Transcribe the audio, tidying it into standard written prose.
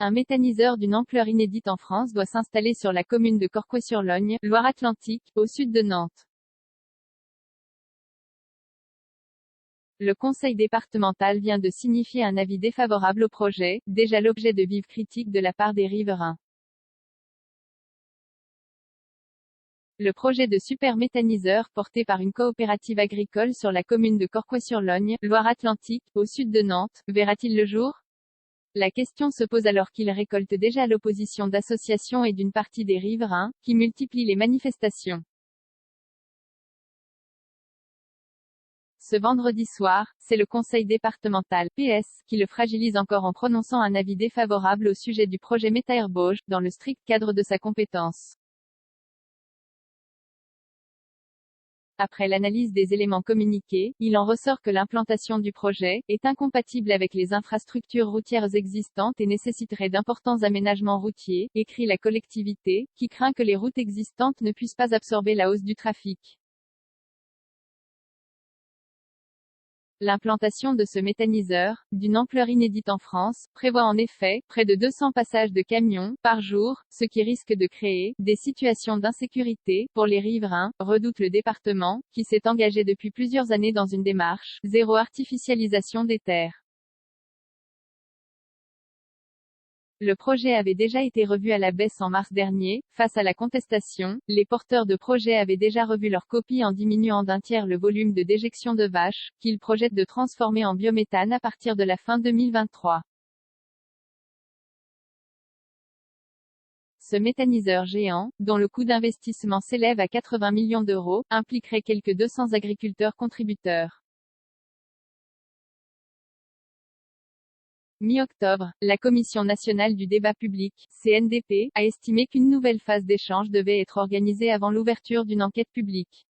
Un méthaniseur d'une ampleur inédite en France doit s'installer sur la commune de Corquoy-sur-Logne, Loire-Atlantique, au sud de Nantes. Le conseil départemental vient de signifier un avis défavorable au projet, déjà l'objet de vives critiques de la part des riverains. Le projet de super-méthaniseur, porté par une coopérative agricole sur la commune de Corquoy-sur-Logne, Loire-Atlantique, au sud de Nantes, verra-t-il le jour? La question se pose alors qu'il récolte déjà l'opposition d'associations et d'une partie des riverains, qui multiplient les manifestations. Ce vendredi soir, c'est le conseil départemental, PS, qui le fragilise encore en prononçant un avis défavorable au sujet du projet Méthaherbauge, dans le strict cadre de sa compétence. Après l'analyse des éléments communiqués, il en ressort que l'implantation du projet est incompatible avec les infrastructures routières existantes et nécessiterait d'importants aménagements routiers, écrit la collectivité, qui craint que les routes existantes ne puissent pas absorber la hausse du trafic. L'implantation de ce méthaniseur, d'une ampleur inédite en France, prévoit en effet près de 200 passages de camions par jour, ce qui risque de créer des situations d'insécurité pour les riverains, redoute le département, qui s'est engagé depuis plusieurs années dans une démarche zéro artificialisation des terres. Le projet avait déjà été revu à la baisse en mars dernier. Face à la contestation, les porteurs de projet avaient déjà revu leur copie en diminuant d'un tiers le volume de déjection de vaches, qu'ils projettent de transformer en biométhane à partir de la fin 2023. Ce méthaniseur géant, dont le coût d'investissement s'élève à 80 millions d'euros, impliquerait quelques 200 agriculteurs contributeurs. Mi-octobre, la Commission nationale du débat public, CNDP, a estimé qu'une nouvelle phase d'échange devait être organisée avant l'ouverture d'une enquête publique.